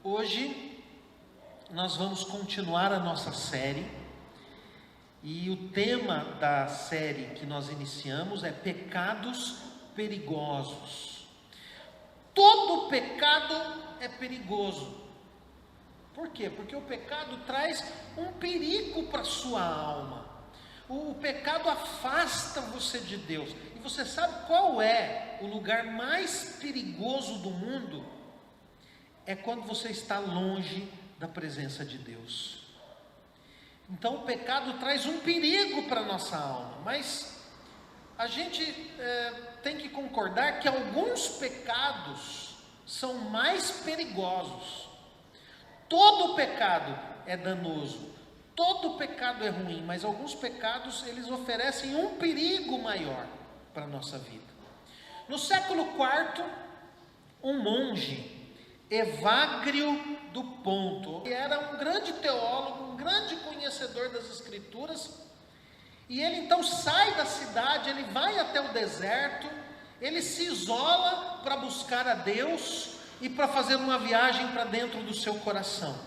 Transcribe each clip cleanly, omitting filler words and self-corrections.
Hoje nós vamos continuar a nossa série e o tema da série que nós iniciamos é pecados perigosos. Todo pecado é perigoso. Por quê? Porque o pecado traz um perigo para a sua alma. O pecado afasta você de Deus. E você sabe qual é o lugar mais perigoso do mundo? É quando você está longe da presença de Deus. Então o pecado traz um perigo para a nossa alma, mas a gente tem que concordar que alguns pecados são mais perigosos. Todo pecado é danoso, todo pecado é ruim, mas alguns pecados eles oferecem um perigo maior para a nossa vida. No século IV, um monge, Evagrio do Ponto, que era um grande teólogo, um grande conhecedor das Escrituras, e ele então sai da cidade, ele vai até o deserto, ele se isola para buscar a Deus e para fazer uma viagem para dentro do seu coração.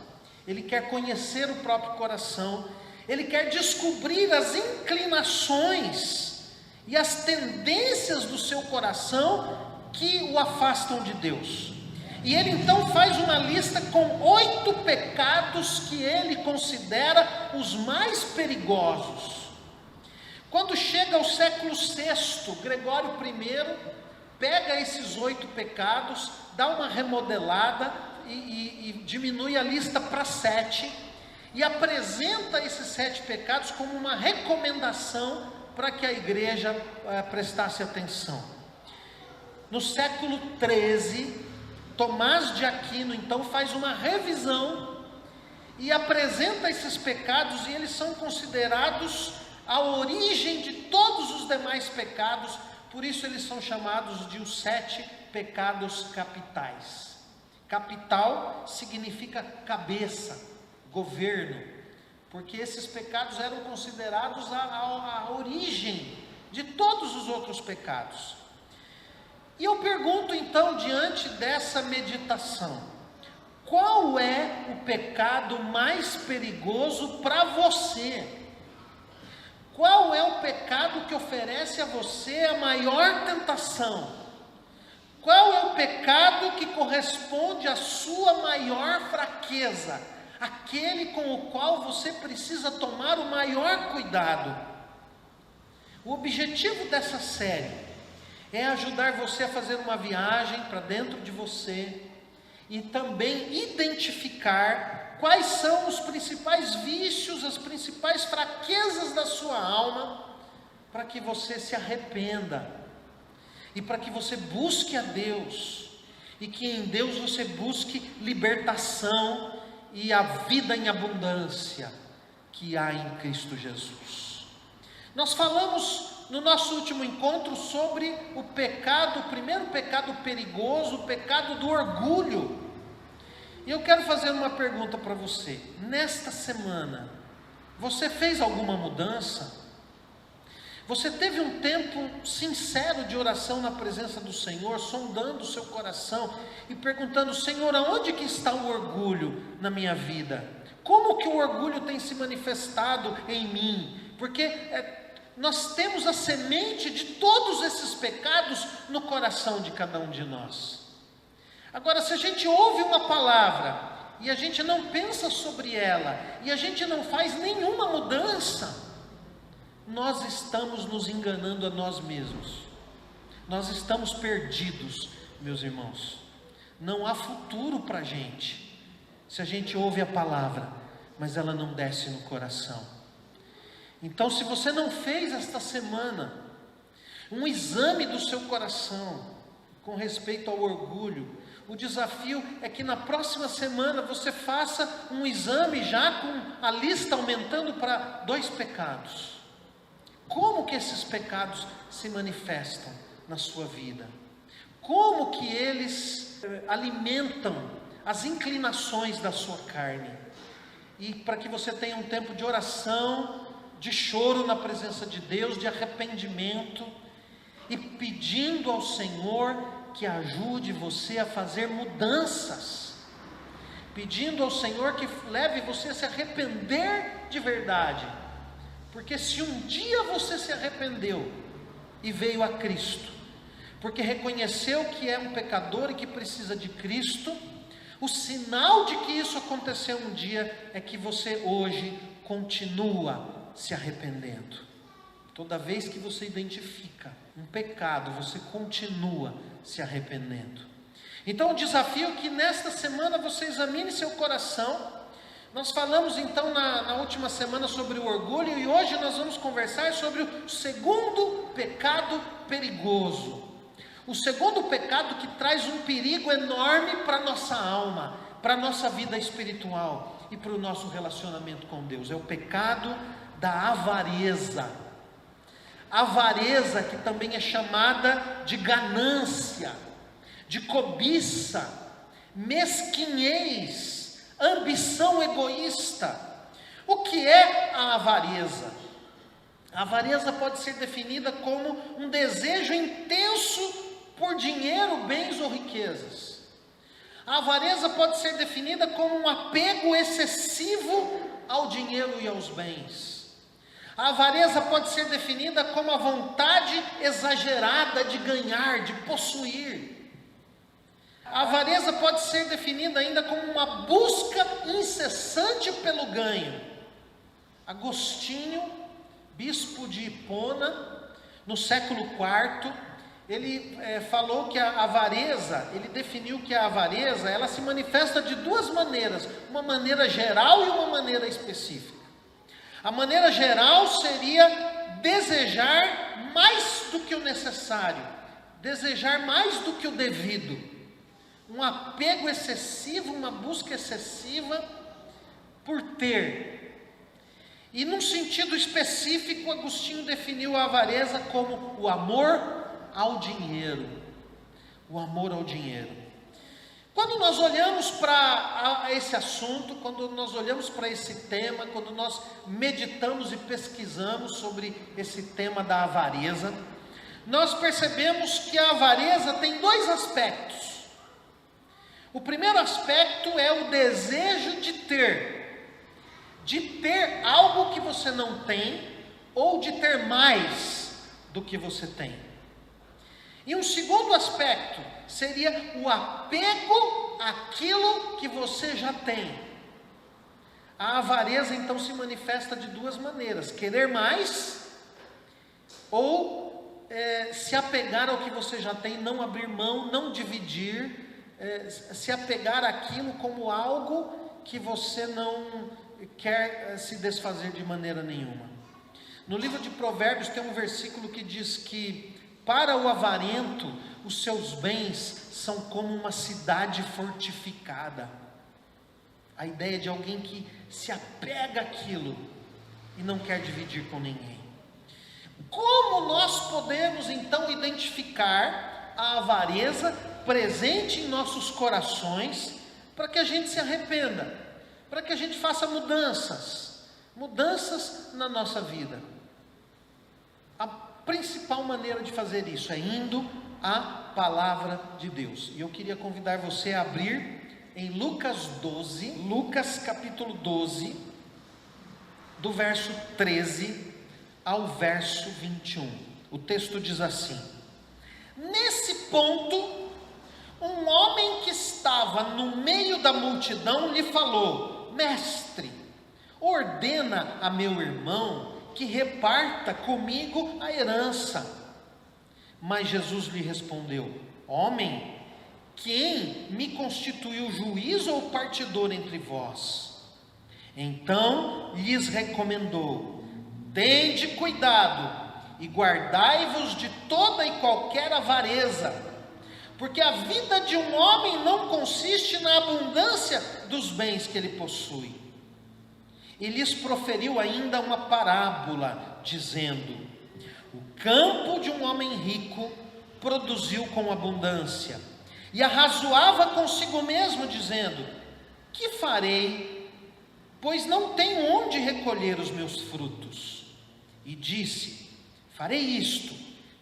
Ele quer conhecer o próprio coração, ele quer descobrir as inclinações e as tendências do seu coração que o afastam de Deus. E ele então faz uma lista com 8 pecados que ele considera os mais perigosos. Quando chega ao século VI, Gregório I pega esses 8 pecados, dá uma remodelada e diminui a lista para 7 e apresenta esses 7 pecados como uma recomendação para que a igreja prestasse atenção. No século XIII, Tomás de Aquino então faz uma revisão e apresenta esses pecados, e eles são considerados a origem de todos os demais pecados, por isso eles são chamados de os 7 pecados capitais. Capital significa cabeça, governo, porque esses pecados eram considerados a origem de todos os outros pecados. E eu pergunto então, diante dessa meditação, qual é o pecado mais perigoso para você? Qual é o pecado que oferece a você a maior tentação? Qual é o pecado que corresponde à sua maior fraqueza? Aquele com o qual você precisa tomar o maior cuidado. O objetivo dessa série é ajudar você a fazer uma viagem para dentro de você e também identificar quais são os principais vícios, as principais fraquezas da sua alma, para que você se arrependa e para que você busque a Deus, e que em Deus você busque libertação e a vida em abundância que há em Cristo Jesus. Nós falamos no nosso último encontro sobre o pecado, o primeiro pecado perigoso, o pecado do orgulho. E eu quero fazer uma pergunta para você. Nesta semana, você fez alguma mudança? Você teve um tempo sincero de oração na presença do Senhor, sondando o seu coração e perguntando: Senhor, aonde que está o orgulho na minha vida? Como que o orgulho tem se manifestado em mim? Porque nós temos a semente de todos esses pecados no coração de cada um de nós. Agora, se a gente ouve uma palavra e a gente não pensa sobre ela, e a gente não faz nenhuma mudança, nós estamos nos enganando a nós mesmos. Nós estamos perdidos, meus irmãos. Não há futuro para a gente, se a gente ouve a palavra, mas ela não desce no coração. Então, se você não fez esta semana um exame do seu coração com respeito ao orgulho, o desafio é que na próxima semana você faça um exame já com a lista aumentando para 2 pecados. Como que esses pecados se manifestam na sua vida? Como que eles alimentam as inclinações da sua carne? E para que você tenha um tempo de oração, de choro na presença de Deus, de arrependimento, e pedindo ao Senhor que ajude você a fazer mudanças, pedindo ao Senhor que leve você a se arrepender de verdade. Porque se um dia você se arrependeu e veio a Cristo, porque reconheceu que é um pecador e que precisa de Cristo, o sinal de que isso aconteceu um dia é que você hoje continua se arrependendo. Toda vez que você identifica um pecado, você continua se arrependendo. Então o desafio é que nesta semana você examine seu coração. Nós falamos então na última semana sobre o orgulho, e hoje nós vamos conversar sobre o segundo pecado perigoso. O segundo pecado que traz um perigo enorme para a nossa alma, para a nossa vida espiritual e para o nosso relacionamento com Deus. É o pecado da avareza. Avareza, que também é chamada de ganância, de cobiça, mesquinhez, ambição egoísta. O que é a avareza? A avareza pode ser definida como um desejo intenso por dinheiro, bens ou riquezas. A avareza pode ser definida como um apego excessivo ao dinheiro e aos bens. A avareza pode ser definida como a vontade exagerada de ganhar, de possuir. A avareza pode ser definida ainda como uma busca incessante pelo ganho. Agostinho, bispo de Hipona, no século IV, ele falou que a avareza, ele definiu que a avareza, ela se manifesta de duas maneiras, uma maneira geral e uma maneira específica. A maneira geral seria desejar mais do que o necessário, desejar mais do que o devido. Um apego excessivo, uma busca excessiva por ter. E num sentido específico, Agostinho definiu a avareza como o amor ao dinheiro. O amor ao dinheiro. Quando nós olhamos para esse assunto, quando nós olhamos para esse tema, quando nós meditamos e pesquisamos sobre esse tema da avareza, nós percebemos que a avareza tem dois aspectos. O primeiro aspecto é o desejo de ter algo que você não tem, ou de ter mais do que você tem. E um segundo aspecto seria o apego àquilo que você já tem. A avareza então se manifesta de duas maneiras: querer mais, ou se apegar ao que você já tem, não abrir mão, não dividir, se apegar àquilo como algo que você não quer se desfazer de maneira nenhuma. No livro de Provérbios tem um versículo que diz que para o avarento os seus bens são como uma cidade fortificada. A ideia de alguém que se apega àquilo e não quer dividir com ninguém. Como nós podemos então identificar a avareza presente em nossos corações, para que a gente se arrependa, para que a gente faça mudanças na nossa vida? A principal maneira de fazer isso é indo à palavra de Deus. E eu queria convidar você a abrir em Lucas capítulo 12, do verso 13 ao verso 21. O texto diz assim: nesse ponto, um homem que estava no meio da multidão lhe falou: mestre, ordena a meu irmão que reparta comigo a herança. Mas Jesus lhe respondeu: homem, quem me constituiu juiz ou partidor entre vós? Então lhes recomendou: tende cuidado e guardai-vos de toda e qualquer avareza, porque a vida de um homem não consiste na abundância dos bens que ele possui. E lhes proferiu ainda uma parábola, dizendo: o campo de um homem rico produziu com abundância, e arrazoava consigo mesmo, dizendo: que farei, pois não tenho onde recolher os meus frutos? E disse: farei isto,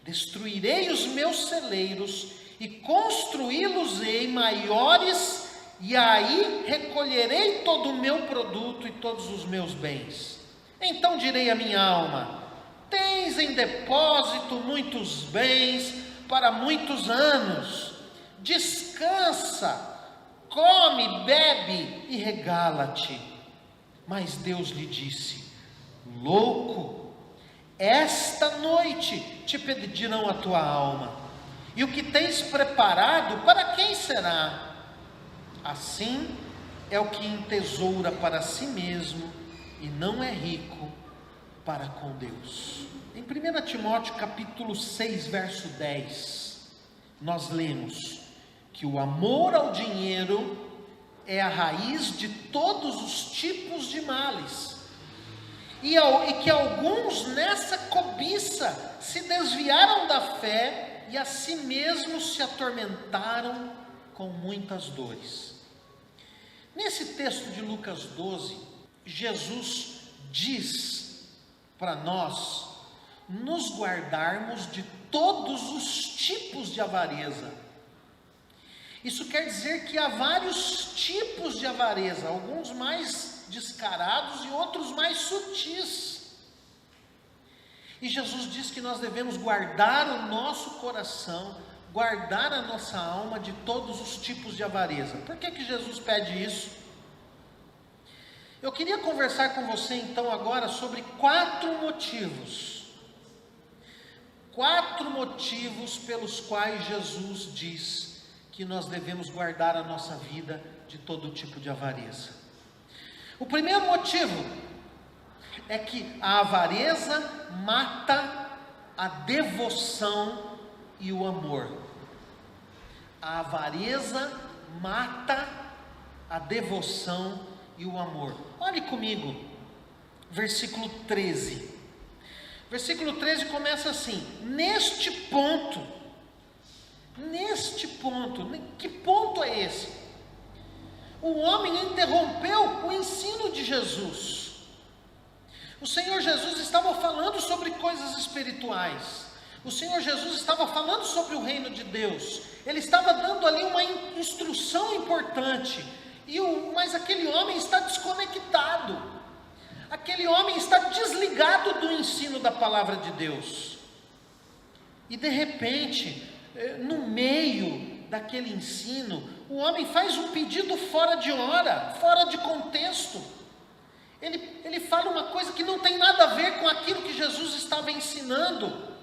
destruirei os meus celeiros e construí-los-ei maiores, e aí recolherei todo o meu produto e todos os meus bens. Então direi à minha alma: tens em depósito muitos bens para muitos anos, descansa, come, bebe e regala-te. Mas Deus lhe disse: louco, esta noite te pedirão a tua alma, e o que tens preparado, para quem será? Assim é o que entesoura para si mesmo e não é rico para com Deus. Em 1 Timóteo capítulo 6, verso 10, nós lemos que o amor ao dinheiro é a raiz de todos os tipos de males, e que alguns nessa cobiça se desviaram da fé e a si mesmos se atormentaram com muitas dores. Nesse texto de Lucas 12, Jesus diz para nós nos guardarmos de todos os tipos de avareza. Isso quer dizer que há vários tipos de avareza, alguns mais descarados e outros mais sutis. E Jesus diz que nós devemos guardar o nosso coração, guardar a nossa alma de todos os tipos de avareza. Por que Jesus pede isso? Eu queria conversar com você então agora sobre 4 motivos. 4 motivos pelos quais Jesus diz que nós devemos guardar a nossa vida de todo tipo de avareza. O primeiro motivo é que a avareza mata a devoção e o amor. A avareza mata a devoção e o amor. Olhe comigo, versículo 13. Versículo 13 começa assim: neste ponto, que ponto é esse? O homem interrompeu o ensino de Jesus. O Senhor Jesus estava falando sobre coisas espirituais. O Senhor Jesus estava falando sobre o reino de Deus. Ele estava dando ali uma instrução importante. Mas aquele homem está desconectado. Aquele homem está desligado do ensino da palavra de Deus. E de repente, no meio daquele ensino, o homem faz um pedido fora de hora, fora de contexto. Ele fala uma coisa que não tem nada a ver com aquilo que Jesus estava ensinando.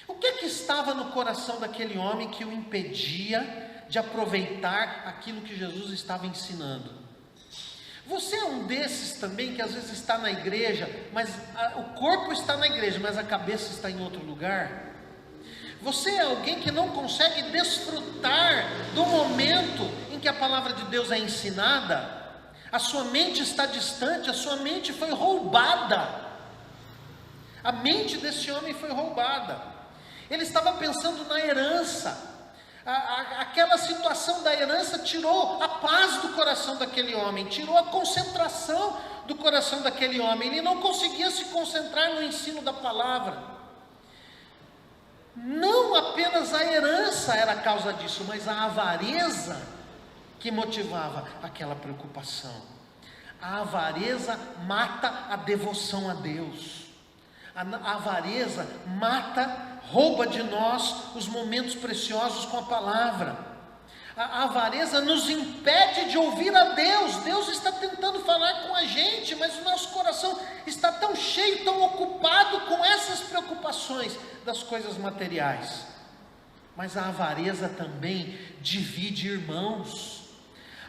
O que estava no coração daquele homem que o impedia de aproveitar aquilo que Jesus estava ensinando? Você é um desses também que às vezes está na igreja, mas o corpo está na igreja, mas a cabeça está em outro lugar? Você é alguém que não consegue desfrutar do momento em que a palavra de Deus é ensinada? A sua mente está distante, a sua mente foi roubada. A mente desse homem foi roubada. Ele estava pensando na herança. Aquela situação da herança tirou a paz do coração daquele homem, tirou a concentração do coração daquele homem. Ele não conseguia se concentrar no ensino da palavra. Não apenas a herança era a causa disso, mas a avareza que motivava aquela preocupação. A avareza mata a devoção a Deus. A avareza rouba de nós os momentos preciosos com a palavra. A avareza nos impede de ouvir a Deus. Deus está tentando falar com a gente, mas o nosso coração está tão cheio, tão ocupado com essas preocupações das coisas materiais. Mas a avareza também divide irmãos.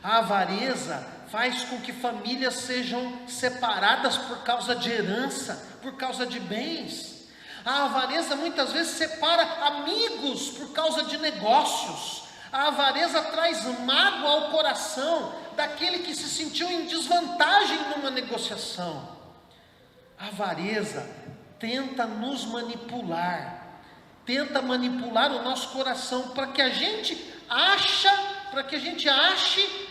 A avareza faz com que famílias sejam separadas por causa de herança, por causa de bens. A avareza muitas vezes separa amigos por causa de negócios. A avareza traz mágoa ao coração daquele que se sentiu em desvantagem numa negociação. A avareza tenta nos manipular, tenta manipular o nosso coração para que a gente ache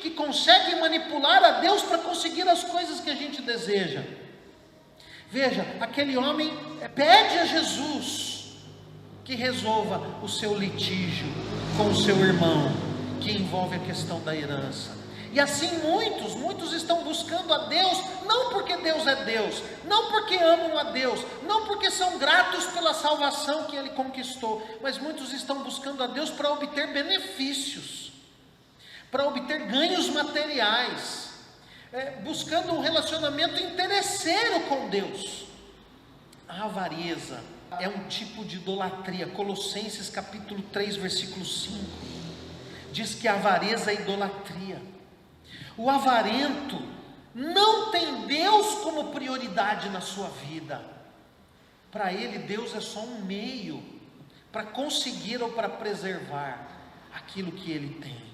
que consegue manipular a Deus para conseguir as coisas que a gente deseja. Veja, aquele homem pede a Jesus que resolva o seu litígio com o seu irmão, que envolve a questão da herança. E assim muitos estão buscando a Deus, não porque Deus é Deus, não porque amam a Deus, não porque são gratos pela salvação que Ele conquistou, mas muitos estão buscando a Deus para obter benefícios, para obter ganhos materiais, buscando um relacionamento interesseiro com Deus. A avareza é um tipo de idolatria. Colossenses capítulo 3, versículo 5, diz que a avareza é idolatria. O avarento não tem Deus como prioridade na sua vida. Para ele, Deus é só um meio para conseguir ou para preservar aquilo que ele tem.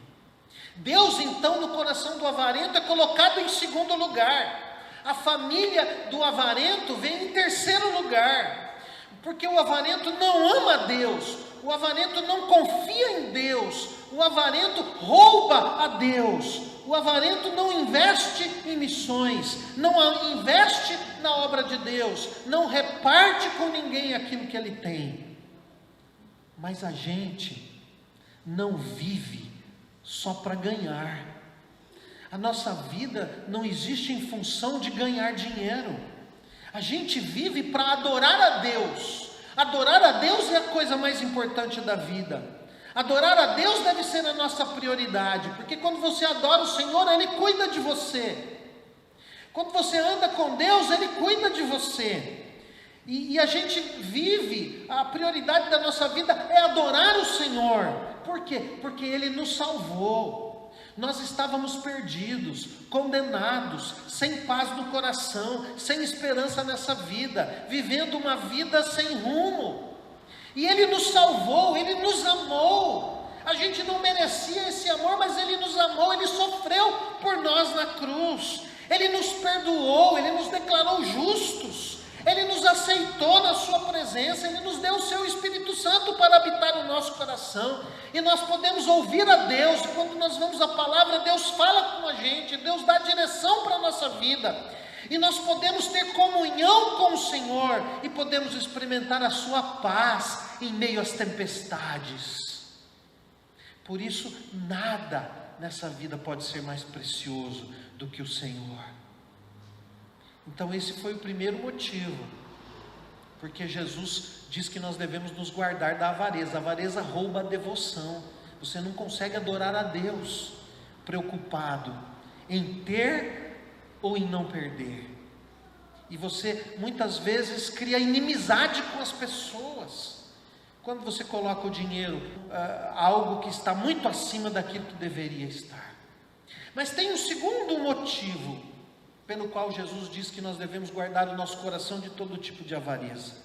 Deus, então, no coração do avarento é colocado em segundo lugar. A família do avarento vem em terceiro lugar, porque o avarento não ama a Deus, o avarento não confia em Deus, o avarento rouba a Deus, o avarento não investe em missões, não investe na obra de Deus, não reparte com ninguém aquilo que ele tem. Mas a gente não vive só para ganhar. A nossa vida não existe em função de ganhar dinheiro. A gente vive para adorar a Deus. Adorar a Deus é a coisa mais importante da vida. Adorar a Deus deve ser a nossa prioridade, porque quando você adora o Senhor, Ele cuida de você. Quando você anda com Deus, Ele cuida de você. E a gente vive, a prioridade da nossa vida é adorar o Senhor. Por quê? Porque Ele nos salvou. Nós estávamos perdidos, condenados, sem paz no coração, sem esperança nessa vida, vivendo uma vida sem rumo. E Ele nos salvou, Ele nos amou. A gente não merecia esse amor, mas Ele nos amou, Ele sofreu por nós na cruz. Ele nos perdoou, Ele nos declarou justos. Ele nos aceitou na sua presença, Ele nos deu o seu Espírito Santo para habitar o nosso coração, e nós podemos ouvir a Deus. Quando nós vamos à palavra, Deus fala com a gente, Deus dá direção para a nossa vida, e nós podemos ter comunhão com o Senhor, e podemos experimentar a sua paz em meio às tempestades. Por isso, nada nessa vida pode ser mais precioso do que o Senhor. Então esse foi o primeiro motivo, porque Jesus diz que nós devemos nos guardar da avareza. A avareza rouba a devoção. Você não consegue adorar a Deus preocupado em ter ou em não perder. E você muitas vezes cria inimizade com as pessoas, quando você coloca o dinheiro, algo que está muito acima daquilo que deveria estar. Mas tem um segundo motivo pelo qual Jesus diz que nós devemos guardar o nosso coração de todo tipo de avareza.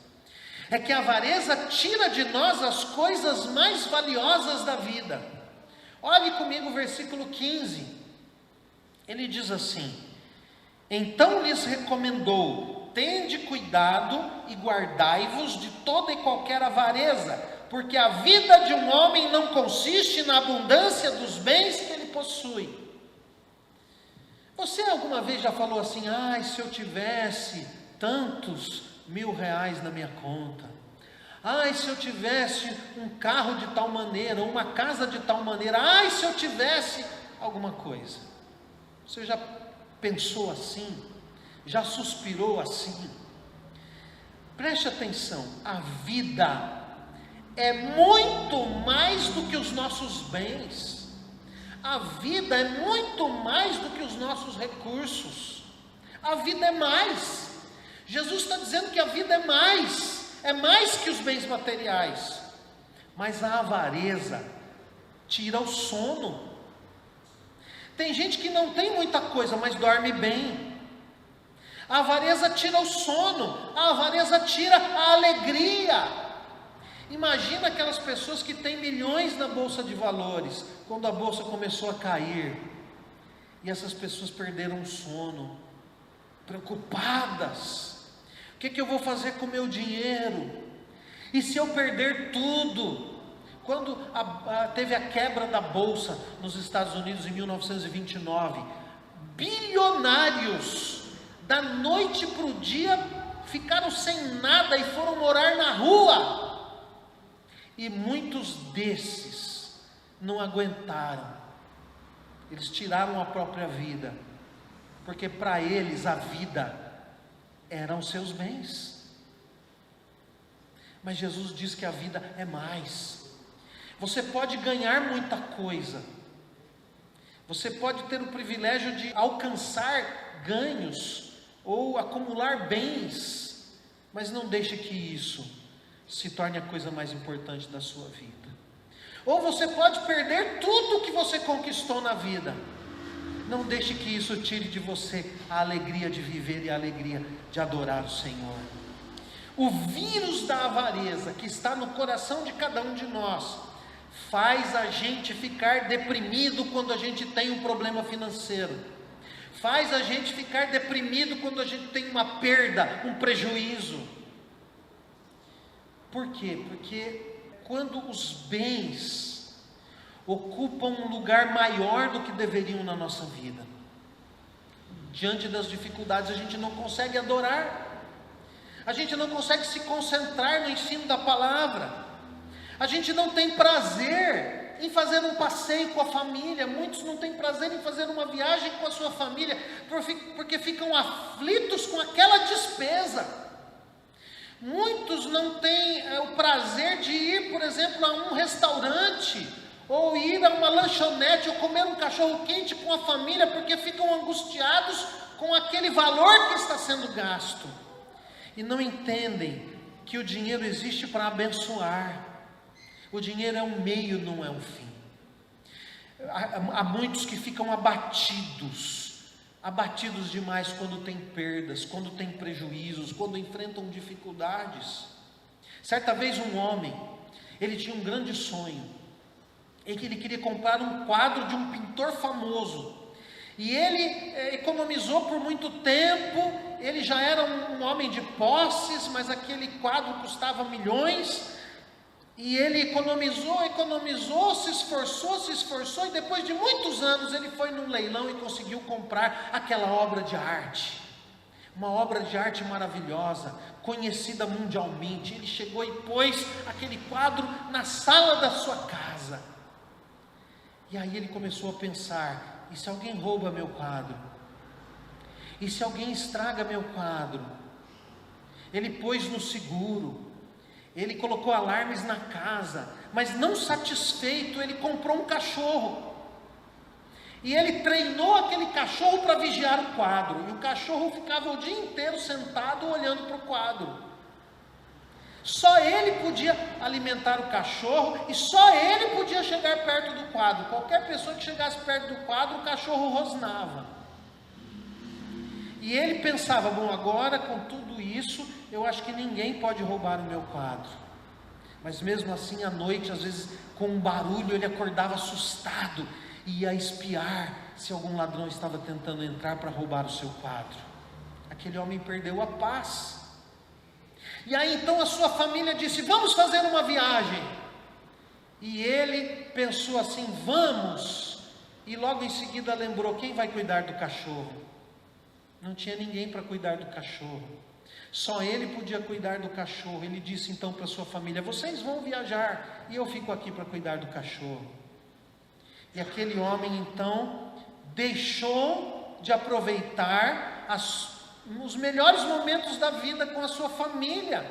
É que a avareza tira de nós as coisas mais valiosas da vida. Olhe comigo o versículo 15. Ele diz assim: então lhes recomendou: tende cuidado e guardai-vos de toda e qualquer avareza, porque a vida de um homem não consiste na abundância dos bens que ele possui. Você alguma vez já falou assim: ai, se eu tivesse tantos R$1.000 na minha conta, ai, se eu tivesse um carro de tal maneira, uma casa de tal maneira, ai, se eu tivesse alguma coisa? Você já pensou assim? Já suspirou assim? Preste atenção, a vida é muito mais do que os nossos bens. A vida é muito mais do que os nossos recursos. A vida é mais. Jesus está dizendo que a vida é mais que os bens materiais. Mas a avareza tira o sono. Tem gente que não tem muita coisa, mas dorme bem. A avareza tira o sono, a avareza tira a alegria. Imagina aquelas pessoas que têm milhões na bolsa de valores, quando a bolsa começou a cair, e essas pessoas perderam o sono, preocupadas: o que eu vou fazer com o meu dinheiro? E se eu perder tudo? Quando teve a quebra da bolsa nos Estados Unidos em 1929, bilionários, da noite para o dia, ficaram sem nada e foram morar na rua. E muitos desses não aguentaram Eles tiraram a própria vida, porque para eles a vida eram os seus bens. Mas Jesus diz que a vida é mais. Você pode ganhar muita coisa, você pode ter o privilégio de alcançar ganhos ou acumular bens, mas não deixe que isso se torne a coisa mais importante da sua vida. Ou você pode perder tudo que você conquistou na vida, não deixe que isso tire de você a alegria de viver e a alegria de adorar o Senhor. O vírus da avareza que está no coração de cada um de nós faz a gente ficar deprimido quando a gente tem um problema financeiro, faz a gente ficar deprimido quando a gente tem uma perda, um prejuízo. Por quê? Porque quando os bens ocupam um lugar maior do que deveriam na nossa vida, diante das dificuldades a gente não consegue adorar, a gente não consegue se concentrar no ensino da palavra, a gente não tem prazer em fazer um passeio com a família. Muitos não têm prazer em fazer uma viagem com a sua família, porque ficam aflitos com aquela despesa. Muitos não têm o prazer de ir, por exemplo, a um restaurante, ou ir a uma lanchonete, ou comer um cachorro quente com a família, porque ficam angustiados com aquele valor que está sendo gasto, e não entendem que o dinheiro existe para abençoar. O dinheiro é um meio, não é um fim. Há muitos que ficam abatidos demais quando tem perdas, quando tem prejuízos, quando enfrentam dificuldades. Certa vez um homem, ele tinha um grande sonho, em que ele queria comprar um quadro de um pintor famoso, e ele economizou por muito tempo. Ele já era um homem de posses, mas aquele quadro custava milhões, e ele economizou, se esforçou, e depois de muitos anos ele foi num leilão e conseguiu comprar aquela obra de arte, uma obra de arte maravilhosa, conhecida mundialmente. Ele chegou e pôs aquele quadro na sala da sua casa, e aí ele começou a pensar: e se alguém rouba meu quadro? E se alguém estraga meu quadro? Ele pôs no seguro, ele colocou alarmes na casa, mas não satisfeito, ele comprou um cachorro, e ele treinou aquele cachorro para vigiar o quadro, e o cachorro ficava o dia inteiro sentado olhando para o quadro. Só ele podia alimentar o cachorro, e só ele podia chegar perto do quadro. Qualquer pessoa que chegasse perto do quadro, o cachorro rosnava. E ele pensava: bom, agora com tudo isso, eu acho que ninguém pode roubar o meu quadro. Mas mesmo assim, à noite, às vezes com um barulho, ele acordava assustado e ia espiar se algum ladrão estava tentando entrar para roubar o seu quadro. Aquele homem perdeu a paz. E aí então a sua família disse: vamos fazer uma viagem. E ele pensou assim: vamos. E logo em seguida lembrou: quem vai cuidar do cachorro? Não tinha ninguém para cuidar do cachorro, só ele podia cuidar do cachorro. Ele disse então para sua família: vocês vão viajar e eu fico aqui para cuidar do cachorro. E aquele homem então deixou de aproveitar os melhores momentos da vida com a sua família.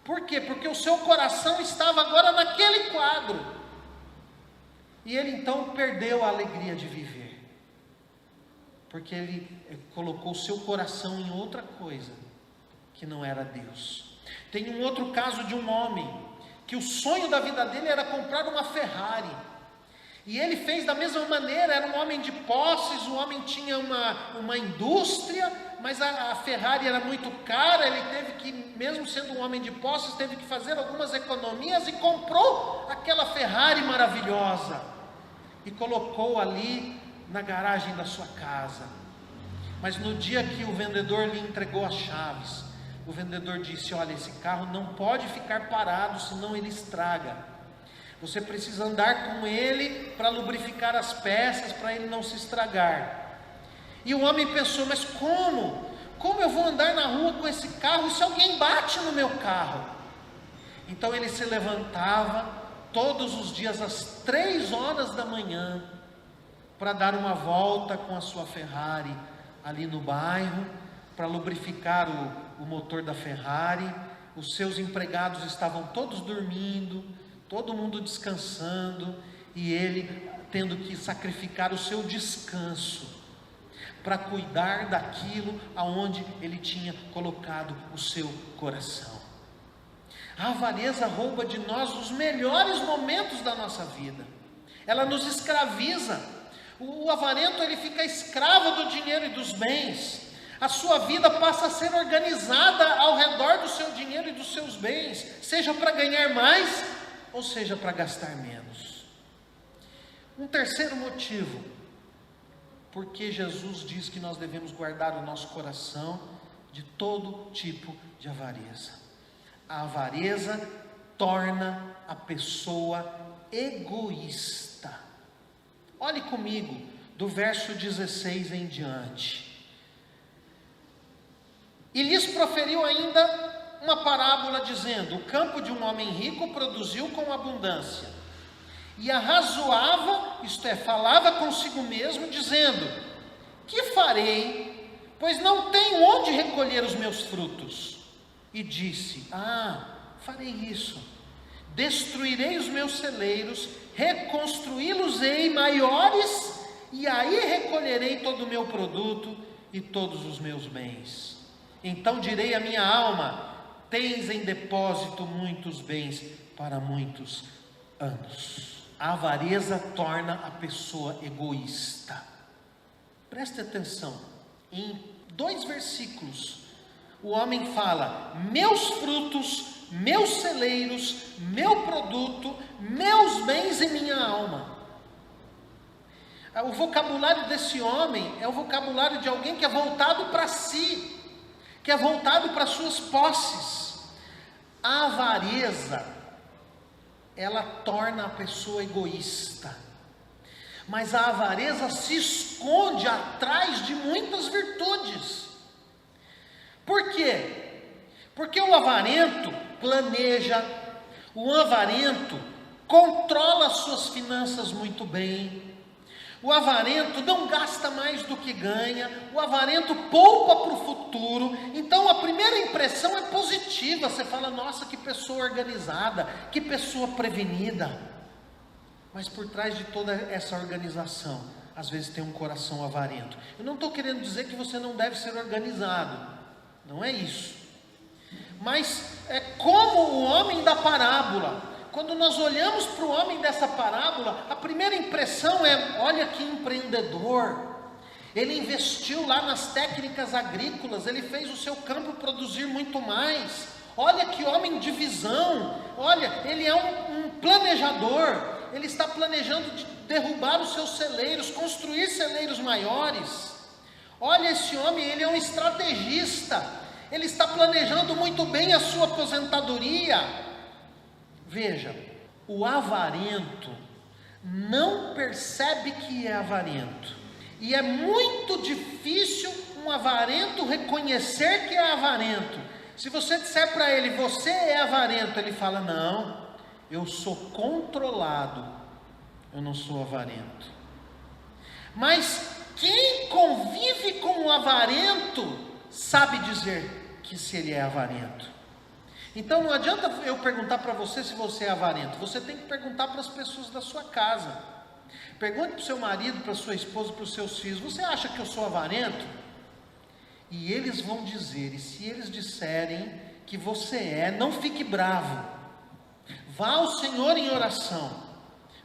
Por quê? Porque o seu coração estava agora naquele quadro, e ele então perdeu a alegria de viver, porque ele colocou o seu coração em outra coisa que não era Deus. Tem um outro caso de um homem que o sonho da vida dele era comprar uma Ferrari, e ele fez da mesma maneira. Era um homem de posses, o homem tinha uma indústria, mas a Ferrari era muito cara. Ele teve que, mesmo sendo um homem de posses, teve que fazer algumas economias, e comprou aquela Ferrari maravilhosa, e colocou ali na garagem da sua casa. Mas no dia que o vendedor lhe entregou as chaves, o vendedor disse: olha, esse carro não pode ficar parado, senão ele estraga. Você precisa andar com ele para lubrificar as peças, para ele não se estragar. E o homem pensou: mas como eu vou andar na rua com esse carro se alguém bate no meu carro? Então ele se levantava todos os dias às 3 horas da manhã para dar uma volta com a sua Ferrari ali no bairro, para lubrificar o motor da Ferrari. Os seus empregados estavam todos dormindo, todo mundo descansando, e ele tendo que sacrificar o seu descanso para cuidar daquilo aonde ele tinha colocado o seu coração. A avareza rouba de nós os melhores momentos da nossa vida. Ela nos escraviza. O avarento, ele fica escravo do dinheiro e dos bens. A sua vida passa a ser organizada ao redor do seu dinheiro e dos seus bens, seja para ganhar mais ou seja para gastar menos. Um terceiro motivo porque Jesus diz que nós devemos guardar o nosso coração de todo tipo de avareza. A avareza torna a pessoa egoísta. Olhe comigo, do verso 16 em diante. E lhes proferiu ainda uma parábola, dizendo: o campo de um homem rico produziu com abundância. E arrazoava, isto é, falava consigo mesmo, dizendo: que farei, pois não tenho onde recolher os meus frutos? E disse: farei isso, destruirei os meus celeiros, reconstruí-los-ei maiores, e aí recolherei todo o meu produto e todos os meus bens. Então direi à minha alma: tens em depósito muitos bens para muitos anos. A avareza torna a pessoa egoísta. Preste atenção, em 2 versículos, o homem fala: meus frutos, meus celeiros, meu produto, meus bens e minha alma. O vocabulário desse homem é o vocabulário de alguém que é voltado para si, que é voltado para suas posses. A avareza, ela torna a pessoa egoísta, mas a avareza se esconde atrás de muitas virtudes. Por quê? Porque o avarento planeja, o avarento controla as suas finanças muito bem, o avarento não gasta mais do que ganha, o avarento poupa para o futuro. Então a primeira impressão é positiva, você fala: nossa, que pessoa organizada, que pessoa prevenida. Mas por trás de toda essa organização, às vezes tem um coração avarento. Eu não estou querendo dizer que você não deve ser organizado, não é isso. Mas é como o homem da parábola. Quando nós olhamos para o homem dessa parábola, a primeira impressão é: olha que empreendedor, ele investiu lá nas técnicas agrícolas, ele fez o seu campo produzir muito mais, olha que homem de visão, olha, ele é um planejador, ele está planejando derrubar os seus celeiros, construir celeiros maiores. Olha, esse homem, ele é um estrategista, ele está planejando muito bem a sua aposentadoria. Veja, o avarento não percebe que é avarento, e é muito difícil um avarento reconhecer que é avarento. Se você disser para ele: você é avarento, ele fala: não, eu sou controlado, eu não sou avarento. Mas quem convive com o avarento sabe dizer que se ele é avarento. Então não adianta eu perguntar para você se você é avarento, você tem que perguntar para as pessoas da sua casa. Pergunte para o seu marido, para a sua esposa, para os seus filhos: você acha que eu sou avarento? E eles vão dizer, e se eles disserem que você é, não fique bravo, vá ao Senhor em oração.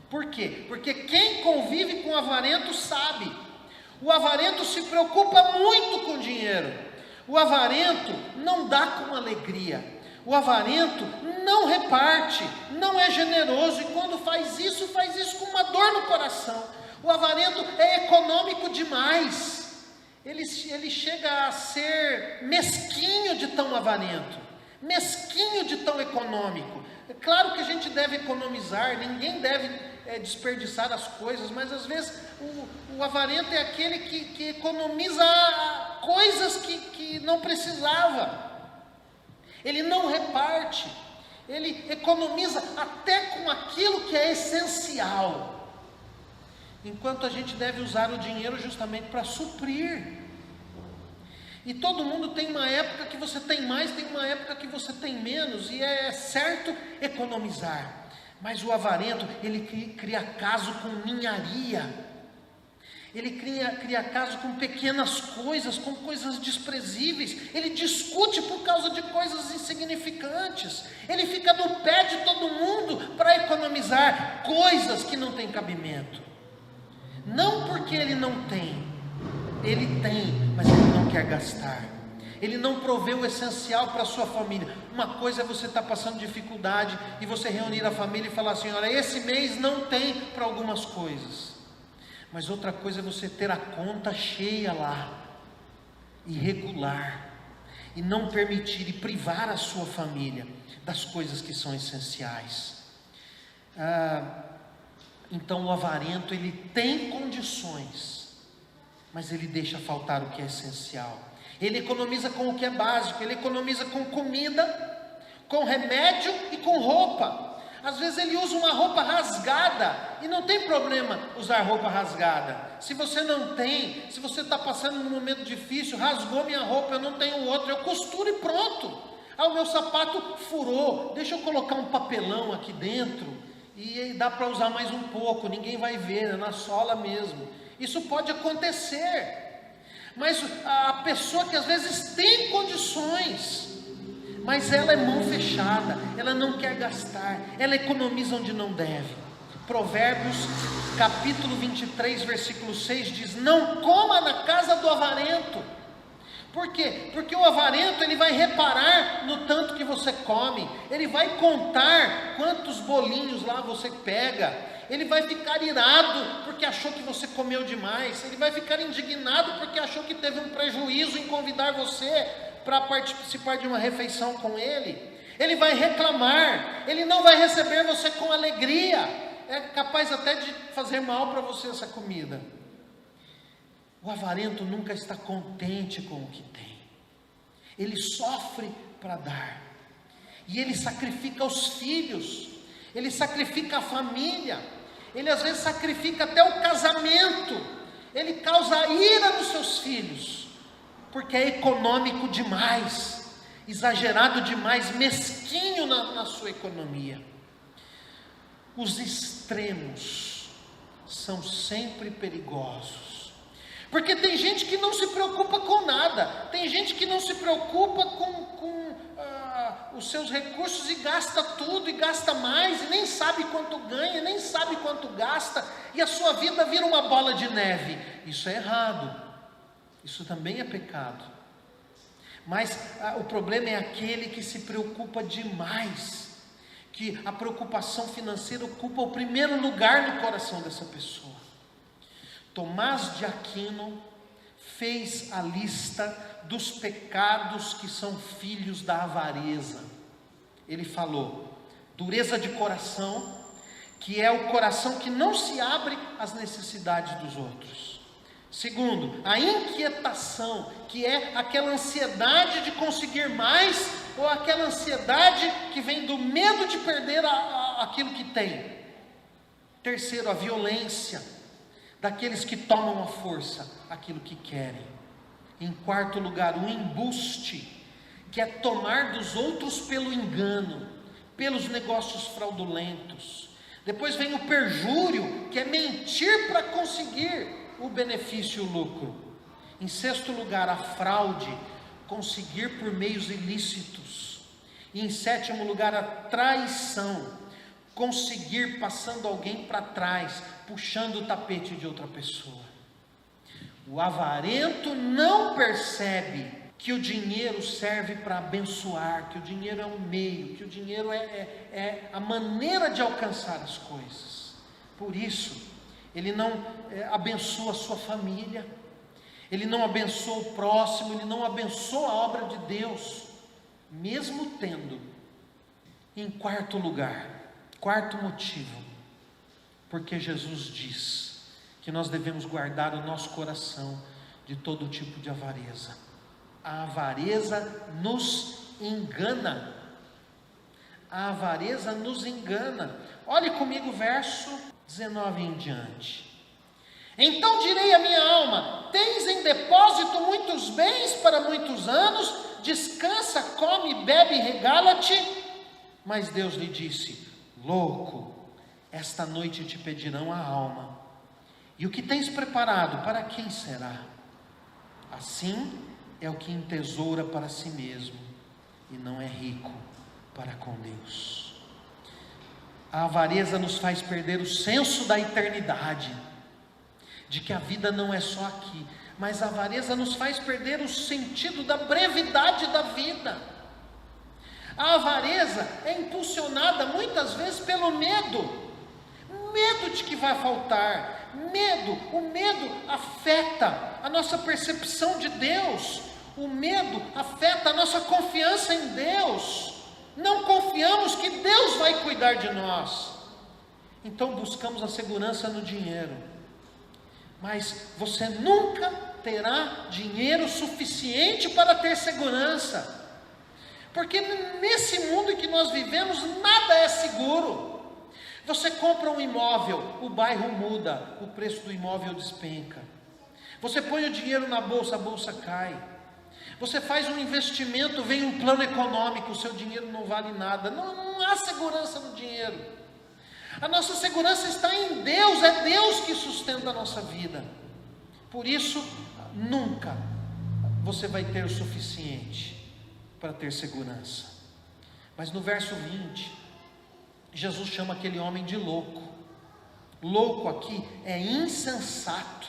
Por quê? Porque quem convive com o avarento sabe. O avarento se preocupa muito com dinheiro, o avarento não dá com alegria, o avarento não reparte, não é generoso, e quando faz isso com uma dor no coração. O avarento é econômico demais, ele chega a ser mesquinho de tão avarento, mesquinho de tão econômico. É claro que a gente deve economizar, ninguém deve desperdiçar as coisas, mas às vezes o avarento é aquele que economiza coisas que não precisava. Ele não reparte, ele economiza até com aquilo que é essencial. enquanto a gente deve usar o dinheiro justamente para suprir. E todo mundo tem uma época que você tem mais, tem uma época que você tem menos, e é certo economizar. Mas o avarento, ele cria caso com ninharia. Ele cria caso com pequenas coisas, com coisas desprezíveis. Ele discute por causa de coisas insignificantes. Ele fica no pé de todo mundo para economizar coisas que não têm cabimento. Não porque ele não tem, ele tem, mas ele não quer gastar. Ele não provê o essencial para a sua família. Uma coisa é você estar passando dificuldade e você reunir a família e falar assim: olha, esse mês não tem para algumas coisas. Mas outra coisa é você ter a conta cheia lá, irregular, e não permitir e privar a sua família das coisas que são essenciais. Então o avarento, ele tem condições, mas ele deixa faltar o que é essencial. Ele economiza com o que é básico, ele economiza com comida, com remédio e com roupa. Às vezes ele usa uma roupa rasgada, e não tem problema usar roupa rasgada. Se você não tem, se você está passando num momento difícil, rasgou minha roupa, eu não tenho outra, eu costuro e pronto. O meu sapato furou, deixa eu colocar um papelão aqui dentro, e dá para usar mais um pouco, ninguém vai ver, é na sola mesmo. Isso pode acontecer. Mas a pessoa que às vezes tem condições, mas ela é mão fechada, ela não quer gastar, ela economiza onde não deve. Provérbios capítulo 23, versículo 6 diz: não coma na casa do avarento. Por quê? Porque o avarento, ele vai reparar no tanto que você come, ele vai contar quantos bolinhos lá você pega, ele vai ficar irado porque achou que você comeu demais, ele vai ficar indignado porque achou que teve um prejuízo em convidar você para participar de uma refeição com ele. Ele vai reclamar, ele não vai receber você com alegria, é capaz até de fazer mal para você essa comida. O avarento nunca está contente com o que tem, ele sofre para dar, e ele sacrifica os filhos, ele sacrifica a família, ele às vezes sacrifica até o casamento, ele causa ira nos seus filhos, porque é econômico demais, exagerado demais, mesquinho na sua economia. Os extremos são sempre perigosos, porque tem gente que não se preocupa com nada, tem gente que não se preocupa com os seus recursos e gasta tudo, e gasta mais, e nem sabe quanto ganha, nem sabe quanto gasta, e a sua vida vira uma bola de neve. Isso é errado, isso também é pecado. Mas o problema é aquele que se preocupa demais, que a preocupação financeira ocupa o primeiro lugar no coração dessa pessoa. Tomás de Aquino fez a lista dos pecados que são filhos da avareza. Ele falou: dureza de coração, que é o coração que não se abre às necessidades dos outros. Segundo, a inquietação, que é aquela ansiedade de conseguir mais, ou aquela ansiedade que vem do medo de perder aquilo que tem. Terceiro, a violência, daqueles que tomam à força aquilo que querem. Em quarto lugar, o embuste, que é tomar dos outros pelo engano, pelos negócios fraudulentos. Depois vem o perjúrio, que é mentir para conseguir o benefício e o lucro. Em sexto lugar, a fraude, conseguir por meios ilícitos. E em sétimo lugar, a traição, conseguir passando alguém para trás, puxando o tapete de outra pessoa. O avarento não percebe que o dinheiro serve para abençoar, que o dinheiro é um meio, que o dinheiro é a maneira de alcançar as coisas. Por isso, ele não abençoa a sua família, ele não abençoa o próximo, ele não abençoa a obra de Deus, mesmo tendo. Em quarto lugar, quarto motivo, porque Jesus diz que nós devemos guardar o nosso coração de todo tipo de avareza. A avareza nos engana. A avareza nos engana. Olhe comigo o verso 19 em diante. Então direi à minha alma: tens em depósito muitos bens para muitos anos, descansa, come, bebe e regala-te. Mas Deus lhe disse: louco, esta noite te pedirão a alma, e o que tens preparado, para quem será? Assim é o que entesoura para si mesmo, e não é rico para com Deus. A avareza nos faz perder o senso da eternidade, de que a vida não é só aqui, mas a avareza nos faz perder o sentido da brevidade da vida. A avareza é impulsionada muitas vezes pelo medo de que vai faltar, o medo afeta a nossa percepção de Deus, o medo afeta a nossa confiança em Deus, não confiamos que Deus vai cuidar de nós, então buscamos a segurança no dinheiro. Mas você nunca terá dinheiro suficiente para ter segurança, porque nesse mundo em que nós vivemos, nada é seguro. Você compra um imóvel, o bairro muda, o preço do imóvel despenca. Você põe o dinheiro na bolsa, a bolsa cai. Você faz um investimento, vem um plano econômico, o seu dinheiro não vale nada. Não há segurança no dinheiro. A nossa segurança está em Deus, é Deus que sustenta a nossa vida. Por isso, nunca você vai ter o suficiente para ter segurança. Mas no verso 20, Jesus chama aquele homem de louco. Louco aqui é insensato.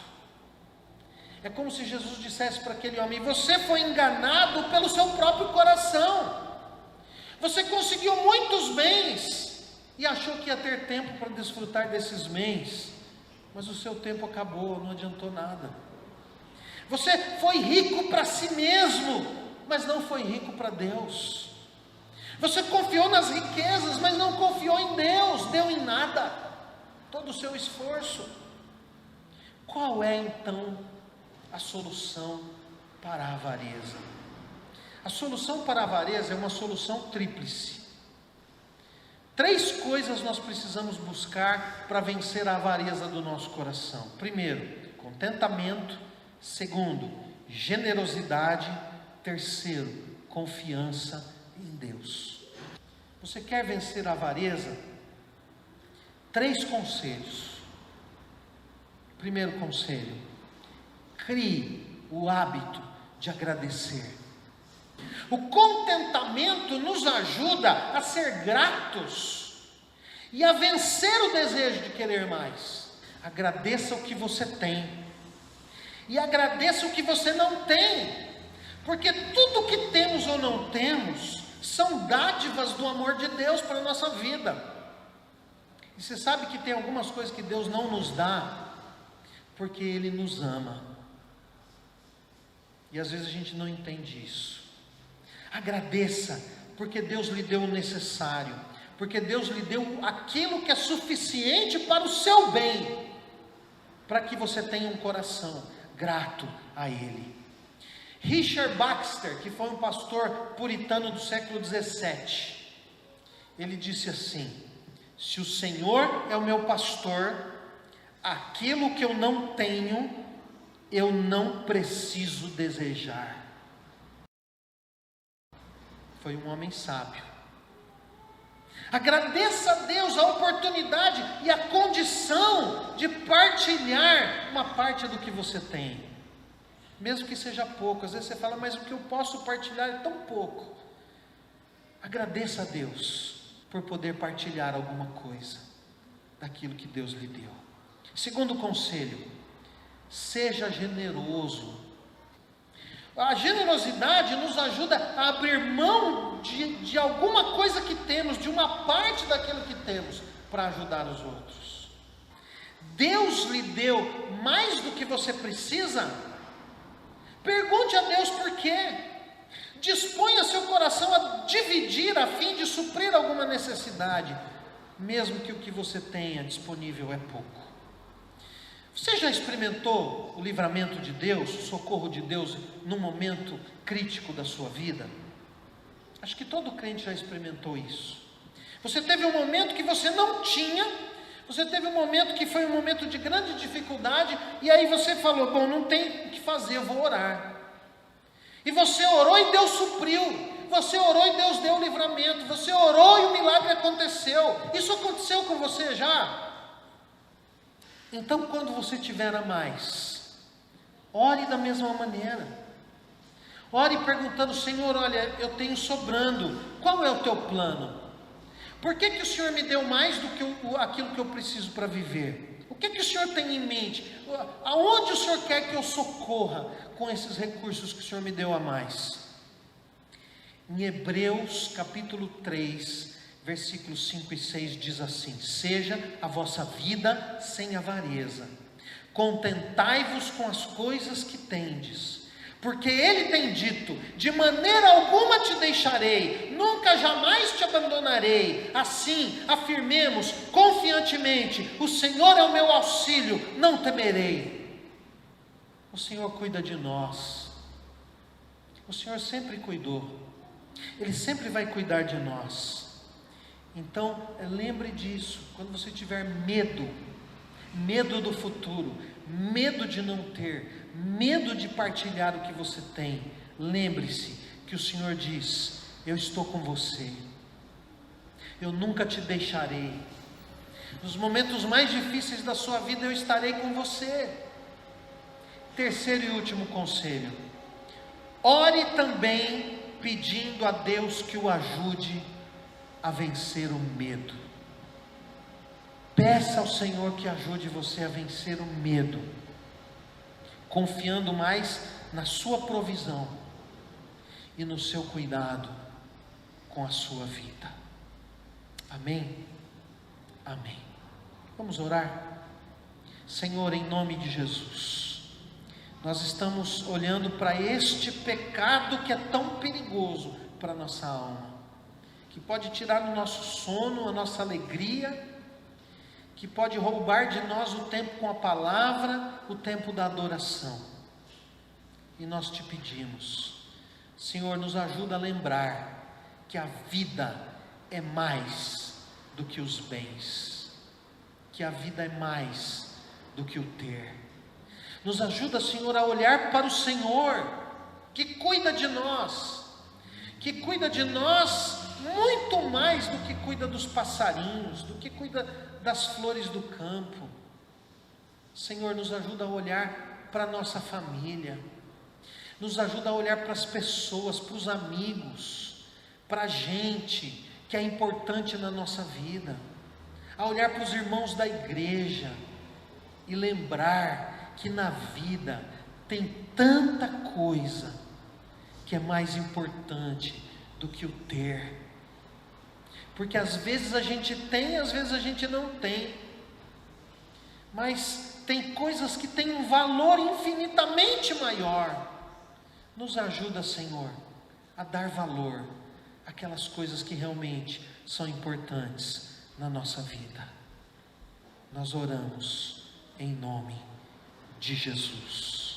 É como se Jesus dissesse para aquele homem: você foi enganado pelo seu próprio coração. Você conseguiu muitos bens e achou que ia ter tempo para desfrutar desses bens, mas o seu tempo acabou, não adiantou nada. Você foi rico para si mesmo, mas não foi rico para Deus. Você confiou nas riquezas, mas não confiou em Deus, deu em nada todo o seu esforço. Qual é então a solução para a avareza? A solução para a avareza é uma solução tríplice. 3 coisas nós precisamos buscar para vencer a avareza do nosso coração. Primeiro, contentamento. Segundo, generosidade. Terceiro, confiança em Deus. Você quer vencer a avareza? 3 conselhos. Primeiro conselho: crie o hábito de agradecer. O contentamento nos ajuda a ser gratos e a vencer o desejo de querer mais. Agradeça o que você tem e agradeça o que você não tem, porque tudo que temos ou não temos são dádivas do amor de Deus para a nossa vida. E você sabe que tem algumas coisas que Deus não nos dá porque Ele nos ama, e às vezes a gente não entende isso. Agradeça, porque Deus lhe deu o necessário, porque Deus lhe deu aquilo que é suficiente para o seu bem, para que você tenha um coração grato a Ele. Richard Baxter, que foi um pastor puritano do século 17, ele disse assim: se o Senhor é o meu pastor, aquilo que eu não tenho, eu não preciso desejar. Foi um homem sábio. Agradeça a Deus a oportunidade e a condição de partilhar uma parte do que você tem, mesmo que seja pouco. Às vezes você fala: mas o que eu posso partilhar é tão pouco. Agradeça a Deus por poder partilhar alguma coisa daquilo que Deus lhe deu. Segundo conselho: seja generoso. A generosidade nos ajuda a abrir mão de alguma coisa que temos, de uma parte daquilo que temos, para ajudar os outros. Deus lhe deu mais do que você precisa? Pergunte a Deus por quê. Disponha seu coração a dividir a fim de suprir alguma necessidade, mesmo que o que você tenha disponível é pouco. Você já experimentou o livramento de Deus, o socorro de Deus num momento crítico da sua vida? Acho que todo crente já experimentou isso. Você teve um momento que você não tinha, Você teve um momento que foi um momento de grande dificuldade, e aí você falou: bom, não tem o que fazer, eu vou orar. E você orou e Deus supriu. Você orou e Deus deu o livramento. Você orou e o milagre aconteceu. Isso aconteceu com você já? Então, quando você tiver a mais, ore da mesma maneira. Ore perguntando: Senhor, olha, eu tenho sobrando. Qual é o teu plano? Por que o Senhor me deu mais do que aquilo que eu preciso para viver? O que o Senhor tem em mente? Aonde o Senhor quer que eu socorra com esses recursos que o Senhor me deu a mais? Em Hebreus capítulo 3, versículos 5 e 6 diz assim: seja a vossa vida sem avareza, contentai-vos com as coisas que tendes, porque Ele tem dito: de maneira alguma te deixarei, nunca jamais te abandonarei. Assim, afirmemos confiantemente: o Senhor é o meu auxílio, não temerei. O Senhor cuida de nós, o Senhor sempre cuidou, Ele sempre vai cuidar de nós. Então, lembre disso, quando você tiver medo do futuro, medo de não ter, medo de partilhar o que você tem, lembre-se que o Senhor diz: eu estou com você, eu nunca te deixarei, nos momentos mais difíceis da sua vida eu estarei com você. Terceiro e último conselho: ore também pedindo a Deus que o ajude a vencer o medo. Peça ao Senhor que ajude você a vencer o medo, confiando mais na sua provisão e no seu cuidado com a sua vida. Amém? Amém. Vamos orar? Senhor, em nome de Jesus, nós estamos olhando para este pecado que é tão perigoso para a nossa alma, que pode tirar do nosso sono a nossa alegria, que pode roubar de nós o tempo com a palavra, o tempo da adoração. E nós te pedimos, Senhor, nos ajuda a lembrar que a vida é mais do que os bens, que a vida é mais do que o ter. Nos ajuda, Senhor, a olhar para o Senhor, que cuida de nós, muito mais do que cuida dos passarinhos, do que cuida das flores do campo. Senhor, nos ajuda a olhar para a nossa família, nos ajuda a olhar para as pessoas, para os amigos, para a gente que é importante na nossa vida, a olhar para os irmãos da igreja e lembrar que na vida tem tanta coisa que é mais importante do que o ter, porque às vezes a gente tem, às vezes a gente não tem, mas tem coisas que têm um valor infinitamente maior. Nos ajuda, Senhor, a dar valor àquelas coisas que realmente são importantes na nossa vida. Nós oramos em nome de Jesus.